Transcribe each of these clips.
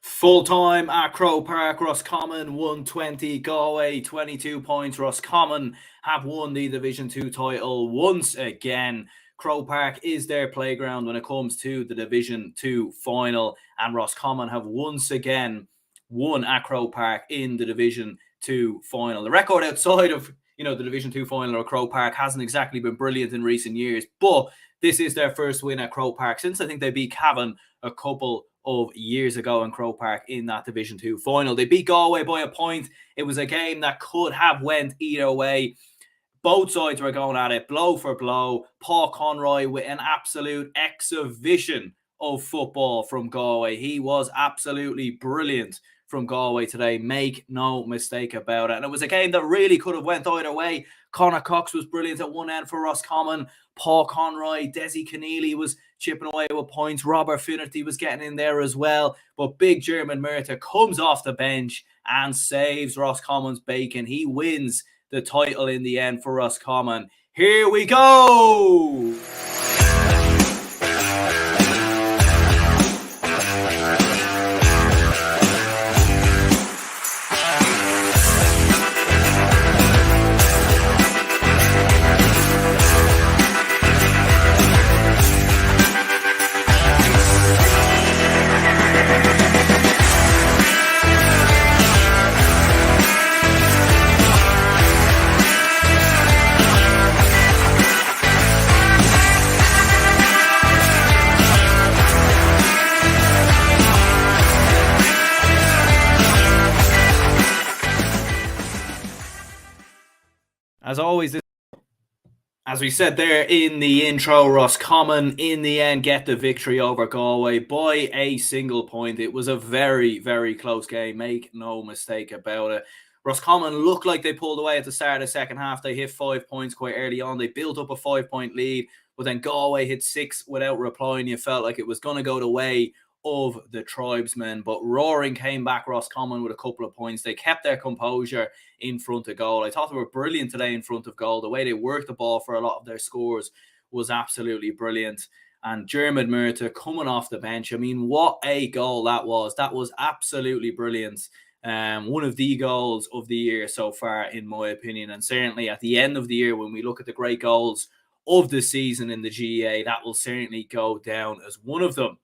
Full time at Croke Park, Roscommon 120, Galway 22 points. Roscommon have won the Division 2 title once again. Croke Park is their playground when it comes to the Division 2 final, and Roscommon have once again won at Croke Park in the Division 2 final. The record outside of the Division 2 final or Croke Park hasn't exactly been brilliant in recent years, but this is their first win at Croke Park since I think they beat Cavan a couple of years ago in Croke Park in that Division 2 final. They beat Galway by a point. It was a game that could have went either way. Both sides were going at it, blow for blow. Paul Conroy with an absolute exhibition of football from Galway. He was absolutely brilliant from Galway today. Make no mistake about it. And it was a game that really could have went either way. Conor Cox was brilliant at one end for Roscommon. Paul Conroy, Desi Keneally was chipping away with points. Robert Finnerty was getting in there as well. But big German Murtagh comes off the bench and saves Roscommon's bacon. He wins the title in the end for Roscommon. Here we go! As always, as we said there in the intro, Roscommon in the end get the victory over Galway by a single point. It was a very, very close game. Make no mistake about it. Roscommon looked like they pulled away at the start of the second half. They hit 5 points quite early on. They built up a 5-point lead, but then Galway hit 6 without replying. You felt like it was going to go the way of the tribesmen, but roaring came back Roscommon with a couple of points. They kept their composure in front of goal. I thought they were brilliant today in front of goal. The way they worked the ball for a lot of their scores was absolutely brilliant. And German Murtagh coming off the bench. I mean, what a goal that was. That was absolutely brilliant. One of the goals of the year so far, in my opinion. And certainly at the end of the year, when we look at the great goals of the season in the GAA, that will certainly go down as one of them.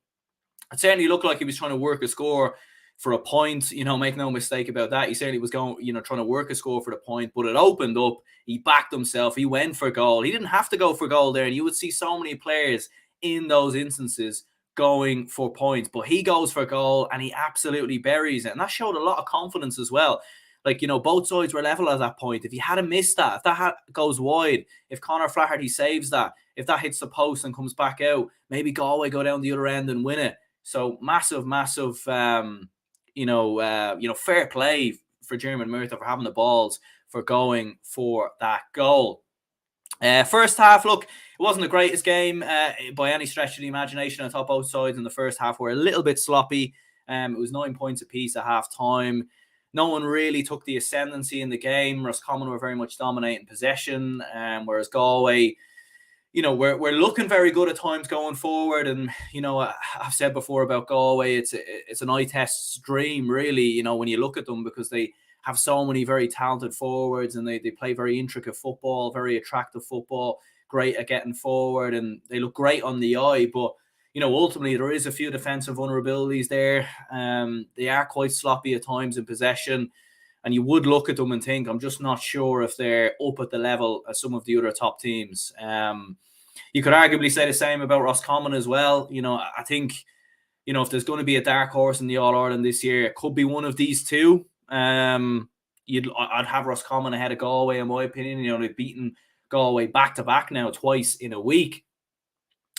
It certainly looked like he was trying to work a score for a point, make no mistake about that. He certainly was going, trying to work a score for the point, but it opened up. He backed himself. He went for goal. He didn't have to go for goal there. And you would see so many players in those instances going for points, but he goes for goal and he absolutely buries it. And that showed a lot of confidence as well. Like, both sides were level at that point. If he had missed that, if that goes wide, if Conor Flaherty saves that, if that hits the post and comes back out, maybe Galway go down the other end and win it. So massive, fair play for German Murtagh for having the balls, for going for that goal. First half, look, it wasn't the greatest game by any stretch of the imagination. I thought both sides in the first half were a little bit sloppy. It was 9 points apiece at half time. No one really took the ascendancy in the game. Roscommon were very much dominating possession, whereas Galway, we're looking very good at times going forward. And, I've said before about Galway, it's an eye test dream, really, when you look at them, because they have so many very talented forwards and they play very intricate football, very attractive football, great at getting forward, and they look great on the eye. But, ultimately there is a few defensive vulnerabilities there. They are quite sloppy at times in possession. And you would look at them and think, I'm just not sure if they're up at the level as some of the other top teams. You could arguably say the same about Roscommon as well. I think, if there's going to be a dark horse in the All-Ireland this year, it could be one of these two. I'd have Roscommon ahead of Galway, in my opinion. They've beaten Galway back-to-back now, twice in a week.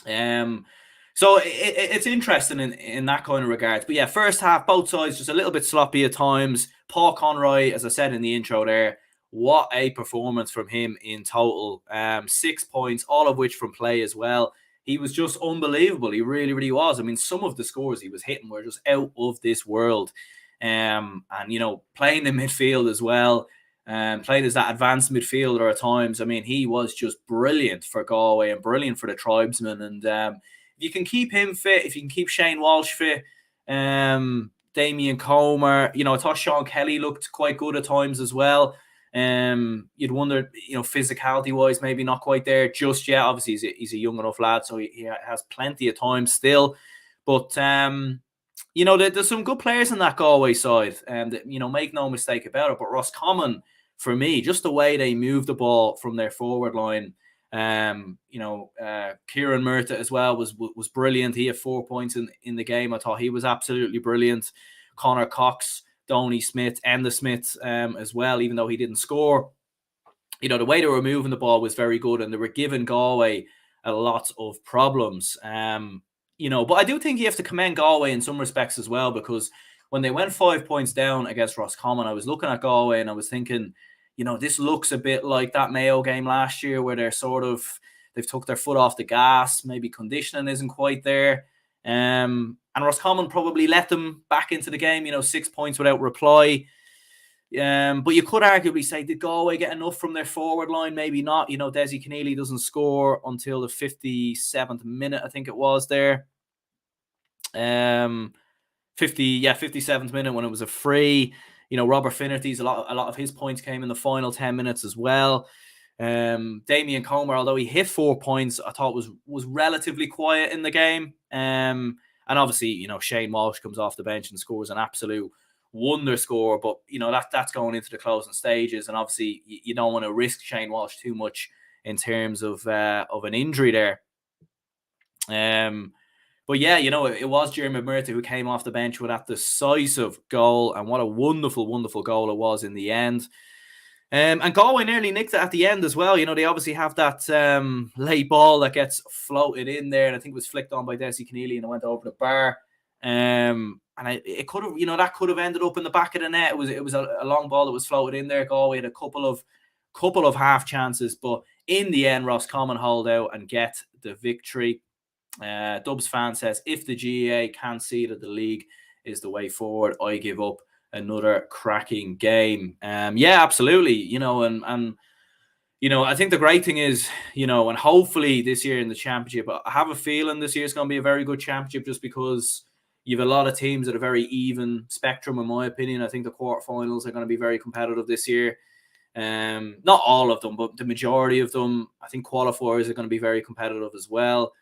So it's interesting in that kind of regards. But yeah, first half, both sides just a little bit sloppy at times. Paul Conroy, as I said in the intro there, what a performance from him in total. 6 points, all of which from play as well. He was just unbelievable. He really, really was. I mean, some of the scores he was hitting were just out of this world. And, playing in midfield as well, playing as that advanced midfielder at times. I mean, he was just brilliant for Galway and brilliant for the tribesmen. And if you can keep him fit, if you can keep Shane Walsh fit, Damien Comer. I thought Sean Kelly looked quite good at times as well. You'd wonder, physicality-wise, maybe not quite there just yet. Obviously, he's a young enough lad, so he has plenty of time still. But, there's some good players in that Galway side. And, make no mistake about it. But Roscommon, for me, just the way they move the ball from their forward line, Kieran Murta as well was brilliant. He had 4 points in the game. I thought he was absolutely brilliant. Connor Cox, Donny Smith, and the Smiths as well, even though he didn't score. The way they were moving the ball was very good, and they were giving Galway a lot of problems. But I do think you have to commend Galway in some respects as well, because when they went 5 points down against Roscommon, I was looking at Galway and I was thinking, this looks a bit like that Mayo game last year where they've took their foot off the gas. Maybe conditioning isn't quite there. And Roscommon probably let them back into the game, 6 points without reply. But you could arguably say, did Galway get enough from their forward line? Maybe not. Desi Keneally doesn't score until the 57th minute, I think it was there. 57th minute when it was a free. Robert Finnerty's a lot of his points came in the final 10 minutes as well. Damien Comer, although he hit 4 points, I thought was relatively quiet in the game. And obviously, Shane Walsh comes off the bench and scores an absolute wonder score. But that's going into the closing stages, and obviously you don't want to risk Shane Walsh too much in terms of an injury there. But yeah, it was Jeremy Murta who came off the bench with that decisive goal, and what a wonderful, wonderful goal it was in the end. And Galway nearly nicked it at the end as well. They obviously have that late ball that gets floated in there, and I think it was flicked on by Desi Keneally and it went over the bar. And it could have, that could have ended up in the back of the net. It was a long ball that was floated in there. Galway had a couple of half chances, but in the end, Roscommon hold out and get the victory. Dubs fan says, if the GAA can't see that the league is the way forward, I give up. Another cracking game. Yeah, absolutely. And I think the great thing is, and hopefully this year in the championship, I have a feeling this year is going to be a very good championship, just because you have a lot of teams at a very even spectrum, in my opinion. I think the quarterfinals are going to be very competitive this year. Not all of them, but the majority of them. I think qualifiers are going to be very competitive as well.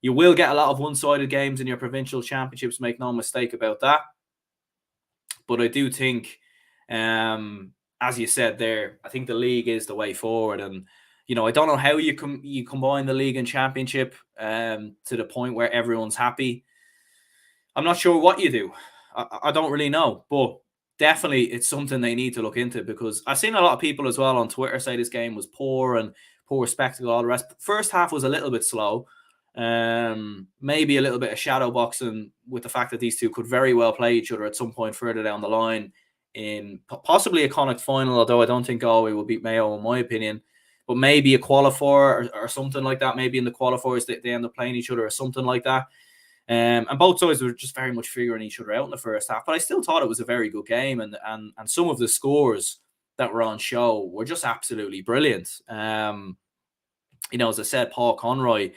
You will get a lot of one-sided games in your provincial championships, make no mistake about that. But I do think, as you said there, I think the league is the way forward. And, I don't know how you combine the league and championship to the point where everyone's happy. I'm not sure what you do. I don't really know. But definitely it's something they need to look into, because I've seen a lot of people as well on Twitter say this game was poor and poor spectacle, all the rest. First half was a little bit slow. Maybe a little bit of shadow boxing with the fact that these two could very well play each other at some point further down the line in possibly a Connacht final, although I don't think Galway will beat Mayo in my opinion, but maybe a qualifier or something like that. Maybe in the qualifiers they end up playing each other or something like that. And both sides were just very much figuring each other out in the first half, but I still thought it was a very good game, and some of the scores that were on show were just absolutely brilliant. As I said, Paul Conroy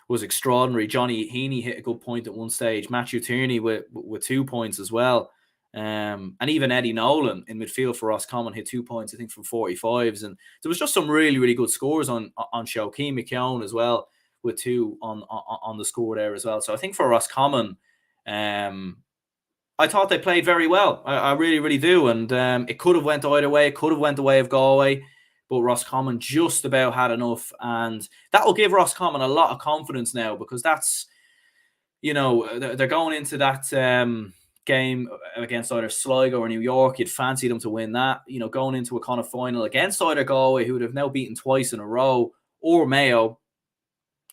was extraordinary. Johnny Heaney hit a good point at one stage. Matthew Tierney with 2 points as well. And even Eddie Nolan in midfield for Roscommon hit 2 points, I think, from 45s. And there was just some really, really good scores on show. Keane McKeown as well with 2 on the score there as well. So I think for Roscommon, I thought they played very well. I really, really do. And it could have went either way. It could have went the way of Galway, but Roscommon just about had enough. And that will give Roscommon a lot of confidence now, because that's, they're going into that game against either Sligo or New York. You'd fancy them to win that. Going into a kind of final against either Galway, who would have now beaten twice in a row, or Mayo.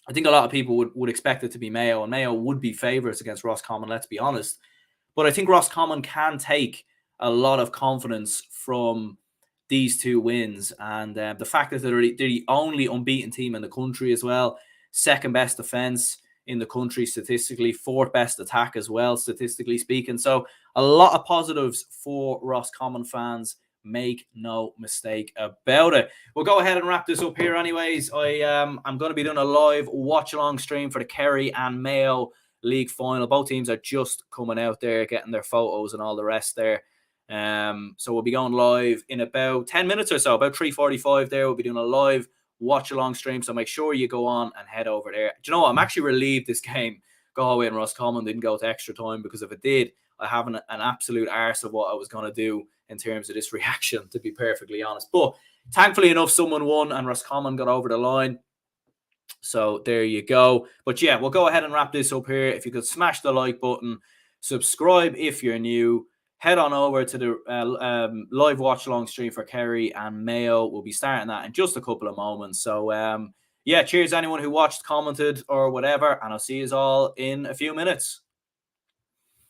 I think a lot of people would expect it to be Mayo, and Mayo would be favourites against Roscommon, let's be honest. But I think Roscommon can take a lot of confidence from these 2 wins, and the fact that they're the only unbeaten team in the country as well, second best defence in the country statistically, 4th best attack as well, statistically speaking. So a lot of positives for Roscommon fans, make no mistake about it. We'll go ahead and wrap this up here anyways. I'm going to be doing a live watch-along stream for the Kerry and Mayo league final. Both teams are just coming out there, getting their photos and all the rest there. So we'll be going live in about 10 minutes or so, about 3:45 there. We'll be doing a live watch-along stream, so make sure you go on and head over there. Do you know what? I'm actually relieved this game, Galway and Roscommon, didn't go to extra time, because if it did, I have an absolute arse of what I was going to do in terms of this reaction, to be perfectly honest. But thankfully enough, someone won and Roscommon got over the line. So there you go. But yeah, we'll go ahead and wrap this up here. If you could smash the like button, subscribe if you're new, head on over to the live watch along stream for Kerry and Mayo. We'll be starting that in just a couple of moments. So yeah, cheers anyone who watched, commented, or whatever, and I'll see you all in a few minutes.